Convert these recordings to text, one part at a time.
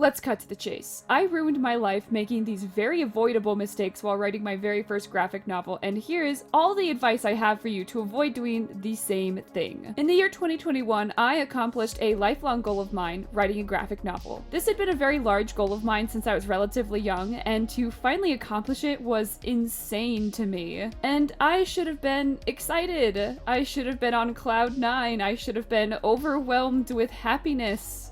Let's cut to the chase. I ruined my life making these very avoidable mistakes while writing my very first graphic novel, and here is all the advice I have for you to avoid doing the same thing. In the year 2021, I accomplished a lifelong goal of mine, writing a graphic novel. This had been a very large goal of mine since I was relatively young, and to finally accomplish it was insane to me. And I should have been excited. I should have been on cloud nine. I should have been overwhelmed with happiness.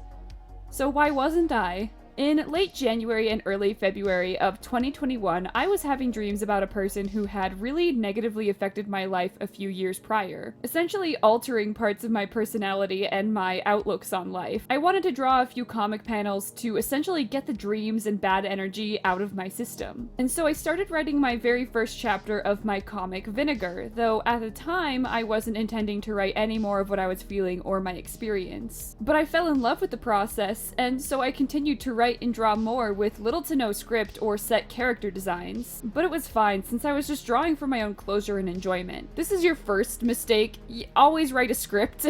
So why wasn't I? In late January and early February of 2021, I was having dreams about a person who had really negatively affected my life a few years prior, essentially altering parts of my personality and my outlooks on life. I wanted to draw a few comic panels to essentially get the dreams and bad energy out of my system. And so I started writing my very first chapter of my comic Vinegar, though at the time I wasn't intending to write any more of what I was feeling or my experience. But I fell in love with the process, and so I continued to write and draw more with little to no script or set character designs. But it was fine since I was just drawing for my own closure and enjoyment. This is your first mistake. Always write a script.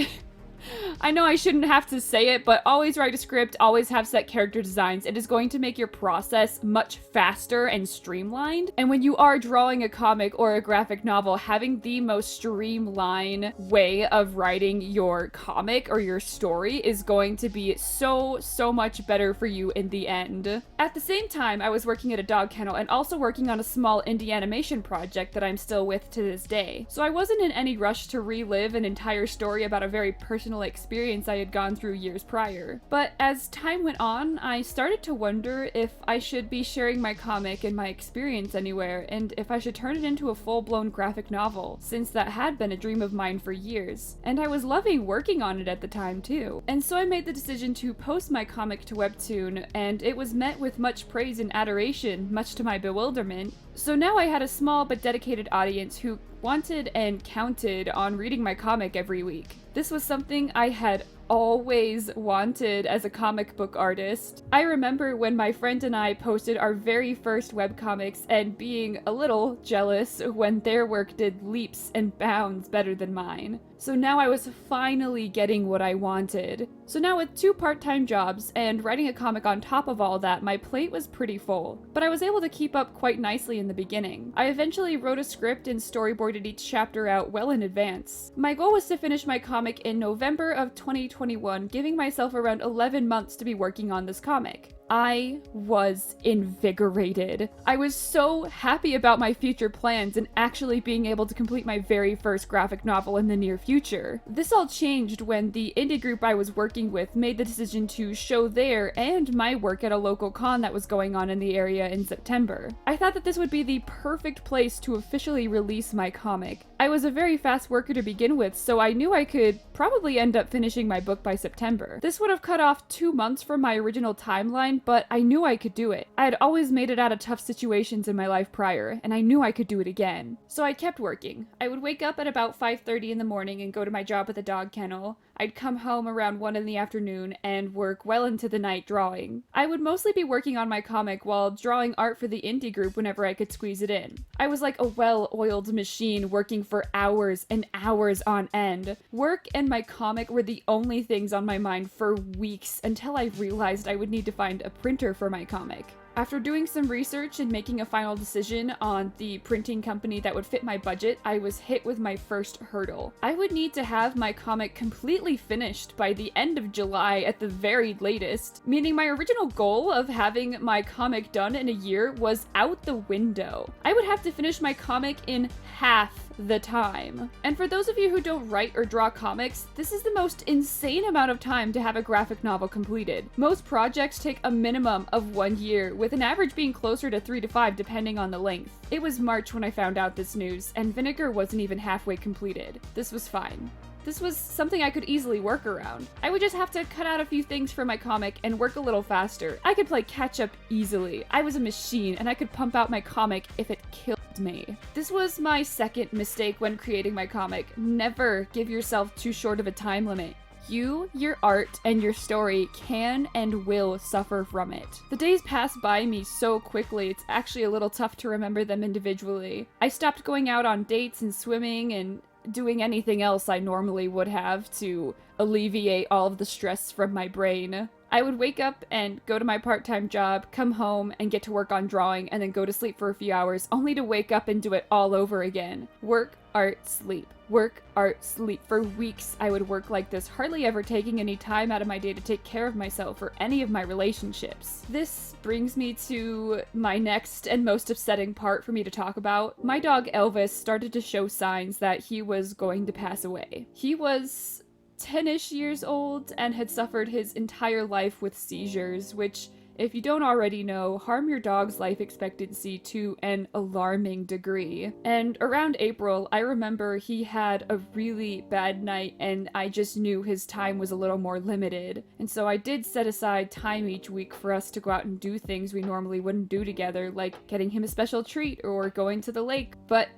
I know I shouldn't have to say it, but always write a script, always have set character designs. It is going to make your process much faster and streamlined. And when you are drawing a comic or a graphic novel, having the most streamlined way of writing your comic or your story is going to be so much better for you in the end. At the same time, I was working at a dog kennel and also working on a small indie animation project that I'm still with to this day. So I wasn't in any rush to relive an entire story about a very personal experience I had gone through years prior. But as time went on, I started to wonder if I should be sharing my comic and my experience anywhere, and if I should turn it into a full-blown graphic novel, since that had been a dream of mine for years. And I was loving working on it at the time too. And so I made the decision to post my comic to Webtoon, and it was met with much praise and adoration, much to my bewilderment. So now I had a small but dedicated audience who wanted and counted on reading my comic every week. This was something I had always wanted as a comic book artist. I remember when my friend and I posted our very first webcomics and being a little jealous when their work did leaps and bounds better than mine. So now I was finally getting what I wanted. So now with 2 part-time jobs and writing a comic on top of all that, my plate was pretty full. But I was able to keep up quite nicely in the beginning. I eventually wrote a script and storyboarded each chapter out well in advance. My goal was to finish my comic in November of 2021, giving myself around 11 months to be working on this comic. I was invigorated. I was so happy about my future plans and actually being able to complete my very first graphic novel in the near future. This all changed when the indie group I was working with made the decision to show their and my work at a local con that was going on in the area in September. I thought that this would be the perfect place to officially release my comic. I was a very fast worker to begin with, so I knew I could probably end up finishing my book by September. This would have cut off 2 months from my original timeline, but I knew I could do it. I had always made it out of tough situations in my life prior, and I knew I could do it again. So I kept working. I would wake up at about 5:30 in the morning and go to my job at the dog kennel. I'd come home around 1 in the afternoon and work well into the night drawing. I would mostly be working on my comic while drawing art for the indie group whenever I could squeeze it in. I was like a well-oiled machine working for hours and hours on end. Work and my comic were the only things on my mind for weeks until I realized I would need to find a printer for my comic. After doing some research and making a final decision on the printing company that would fit my budget, I was hit with my first hurdle. I would need to have my comic completely finished by the end of July at the very latest, meaning my original goal of having my comic done in a year was out the window. I would have to finish my comic in half the time. And for those of you who don't write or draw comics, this is the most insane amount of time to have a graphic novel completed. Most projects take a minimum of 1 year, with an average being closer to 3 to 5 depending on the length. It was March when I found out this news, and Vinegar wasn't even halfway completed. This was fine. This was something I could easily work around. I would just have to cut out a few things for my comic and work a little faster. I could play catch up easily. I was a machine and I could pump out my comic if it killed me. This was my second mistake when creating my comic. Never give yourself too short of a time limit. You, your art, and your story can and will suffer from it. The days pass by me so quickly, it's actually a little tough to remember them individually. I stopped going out on dates and swimming and doing anything else I normally would have to alleviate all of the stress from my brain. I would wake up and go to my part-time job, come home and get to work on drawing, and then go to sleep for a few hours, only to wake up and do it all over again. Work, art, sleep. Work, art, sleep. For weeks, I would work like this, hardly ever taking any time out of my day to take care of myself or any of my relationships. This brings me to my next and most upsetting part for me to talk about. My dog Elvis started to show signs that he was going to pass away. He was 10-ish years old and had suffered his entire life with seizures, which, if you don't already know, harm your dog's life expectancy to an alarming degree. And around April, I remember he had a really bad night and I just knew his time was a little more limited. And so I did set aside time each week for us to go out and do things we normally wouldn't do together, like getting him a special treat or going to the lake. But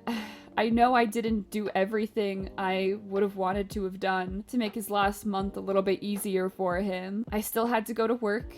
I know I didn't do everything I would have wanted to have done to make his last month a little bit easier for him. I still had to go to work.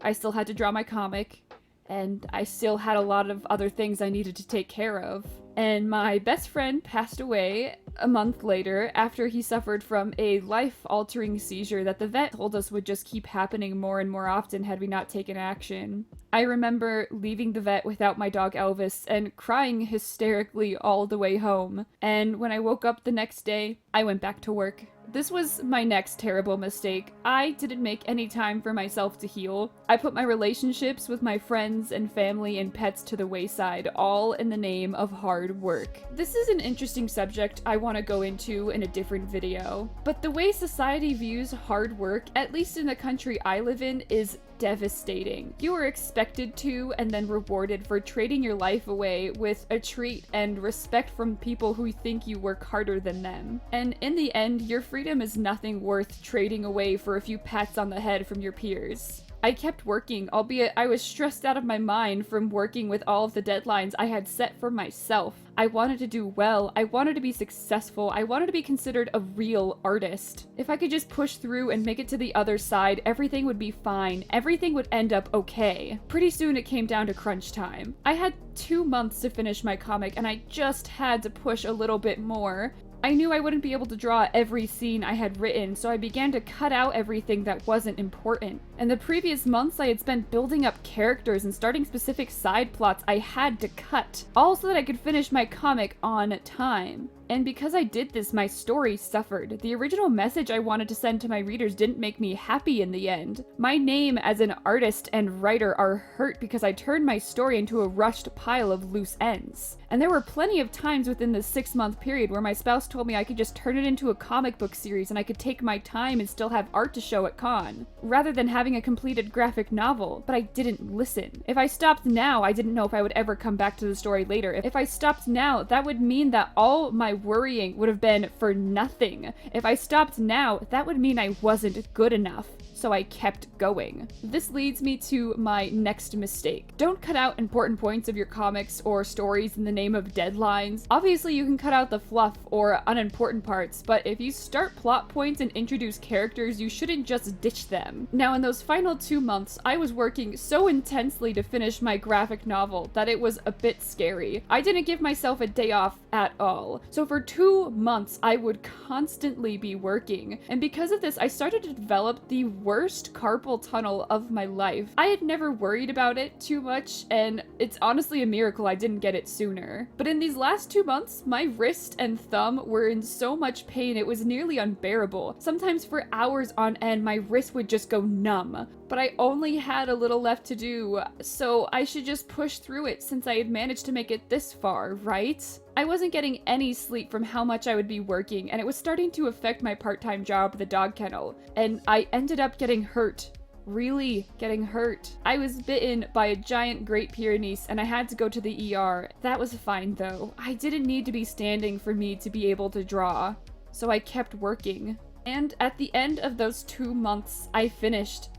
I still had to draw my comic, and I still had a lot of other things I needed to take care of. And my best friend passed away a month later after he suffered from a life-altering seizure that the vet told us would just keep happening more and more often had we not taken action. I remember leaving the vet without my dog Elvis and crying hysterically all the way home. And when I woke up the next day, I went back to work. This was my next terrible mistake. I didn't make any time for myself to heal. I put my relationships with my friends and family and pets to the wayside, all in the name of hard work. This is an interesting subject I want to go into in a different video, but the way society views hard work, at least in the country I live in, is devastating. You are expected to and then rewarded for trading your life away with a treat and respect from people who think you work harder than them. And in the end, your freedom is nothing worth trading away for a few pats on the head from your peers. I kept working, albeit I was stressed out of my mind from working with all of the deadlines I had set for myself. I wanted to do well, I wanted to be successful, I wanted to be considered a real artist. If I could just push through and make it to the other side, everything would be fine, everything would end up okay. Pretty soon it came down to crunch time. I had 2 months to finish my comic and I just had to push a little bit more. I knew I wouldn't be able to draw every scene I had written, so I began to cut out everything that wasn't important. And the previous months I had spent building up characters and starting specific side plots I had to cut, all so that I could finish my comic on time. And because I did this, my story suffered. The original message I wanted to send to my readers didn't make me happy in the end. My name as an artist and writer are hurt because I turned my story into a rushed pile of loose ends. And there were plenty of times within the 6-month period where my spouse told me I could just turn it into a comic book series and I could take my time and still have art to show at con, rather than having a completed graphic novel, but I didn't listen. If I stopped now, I didn't know if I would ever come back to the story later. If I stopped now, that would mean that all my worrying would have been for nothing. If I stopped now, that would mean I wasn't good enough. So I kept going. This leads me to my next mistake. Don't cut out important points of your comics or stories in the name of deadlines. Obviously, you can cut out the fluff or unimportant parts, but if you start plot points and introduce characters, you shouldn't just ditch them. Now, in those final 2 months, I was working so intensely to finish my graphic novel that it was a bit scary. I didn't give myself a day off at all. So for 2 months, I would constantly be working. And because of this, I started to develop the worst carpal tunnel of my life. I had never worried about it too much, and it's honestly a miracle I didn't get it sooner. But in these last 2 months, my wrist and thumb were in so much pain it was nearly unbearable. Sometimes for hours on end, my wrist would just go numb. But I only had a little left to do, so I should just push through it since I had managed to make it this far, right? I wasn't getting any sleep from how much I would be working, and it was starting to affect my part-time job at the dog kennel, and I ended up getting hurt. Really getting hurt. I was bitten by a giant Great Pyrenees and I had to go to the ER. That was fine though. I didn't need to be standing for me to be able to draw, so I kept working. And at the end of those 2 months, I finished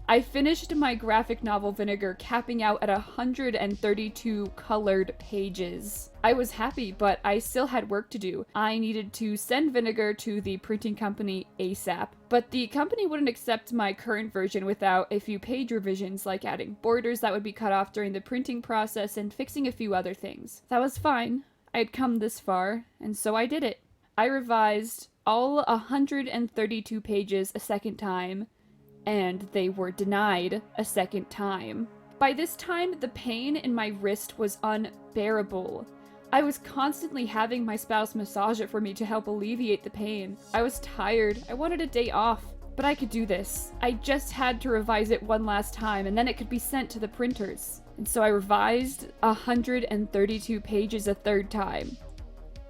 my graphic novel Vinegar, capping out at 132 colored pages. I was happy, but I still had work to do. I needed to send Vinegar to the printing company ASAP, but the company wouldn't accept my current version without a few page revisions, like adding borders that would be cut off during the printing process and fixing a few other things. That was fine. I had come this far, and so I did it. I revised all 132 pages a second time, and they were denied a second time. By this time, the pain in my wrist was unbearable. I was constantly having my spouse massage it for me to help alleviate the pain. I was tired. I wanted a day off. But I could do this. I just had to revise it one last time, and then it could be sent to the printers. And so I revised 132 pages a third time.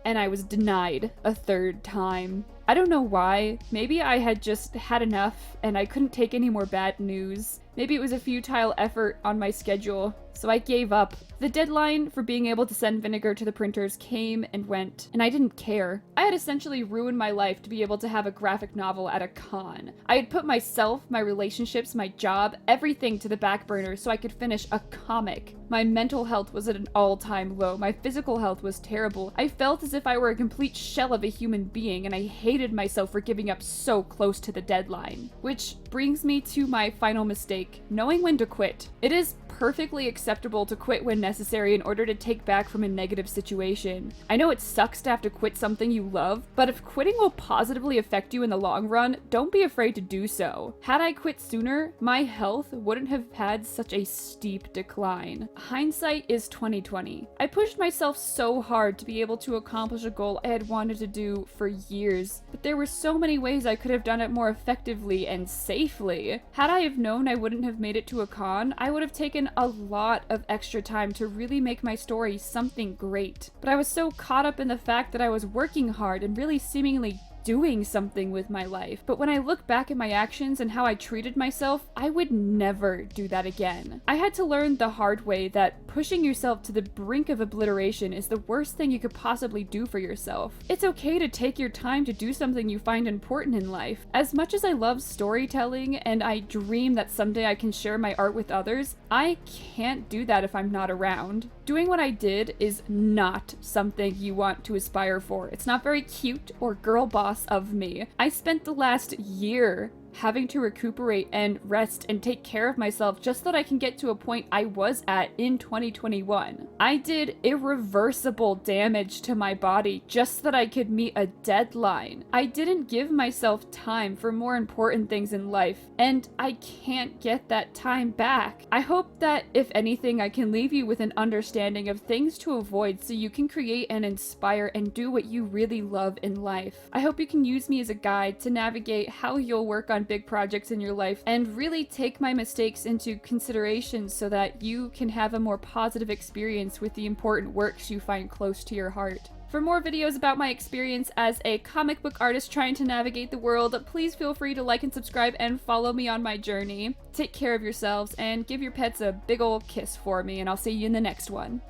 And I was denied a third time. I don't know why. Maybe I had just had enough and I couldn't take any more bad news. Maybe it was a futile effort on my schedule, so I gave up. The deadline for being able to send vinegar to the printers came and went, and I didn't care. I had essentially ruined my life to be able to have a graphic novel at a con. I had put myself, my relationships, my job, everything to the back burner so I could finish a comic. My mental health was at an all-time low. My physical health was terrible. I felt as if I were a complete shell of a human being, and I hated myself for giving up so close to the deadline. Which brings me to my final mistake, knowing when to quit. It is perfectly acceptable to quit when necessary in order to take back from a negative situation. I know it sucks to have to quit something you love, but if quitting will positively affect you in the long run, don't be afraid to do so. Had I quit sooner, my health wouldn't have had such a steep decline. Hindsight is 2020. I pushed myself so hard to be able to accomplish a goal I had wanted to do for years, but there were so many ways I could have done it more effectively and safely. Had I have known I wouldn't have made it to a con, I would have taken a lot of extra time to really make my story something great. But I was so caught up in the fact that I was working hard and really seemingly doing something with my life. But when I look back at my actions and how I treated myself, I would never do that again. I had to learn the hard way that pushing yourself to the brink of obliteration is the worst thing you could possibly do for yourself. It's okay to take your time to do something you find important in life. As much as I love storytelling and I dream that someday I can share my art with others, I can't do that if I'm not around. Doing what I did is not something you want to aspire for. It's not very cute or girl boss of me. I spent the last year having to recuperate and rest and take care of myself just so that I can get to a point I was at in 2021. I did irreversible damage to my body just so that I could meet a deadline. I didn't give myself time for more important things in life, and I can't get that time back. I hope that, if anything, I can leave you with an understanding of things to avoid so you can create and inspire and do what you really love in life. I hope you can use me as a guide to navigate how you'll work on big projects in your life and really take my mistakes into consideration so that you can have a more positive experience with the important works you find close to your heart. For more videos about my experience as a comic book artist trying to navigate the world, please feel free to like and subscribe and follow me on my journey. Take care of yourselves and give your pets a big ol' kiss for me, and I'll see you in the next one.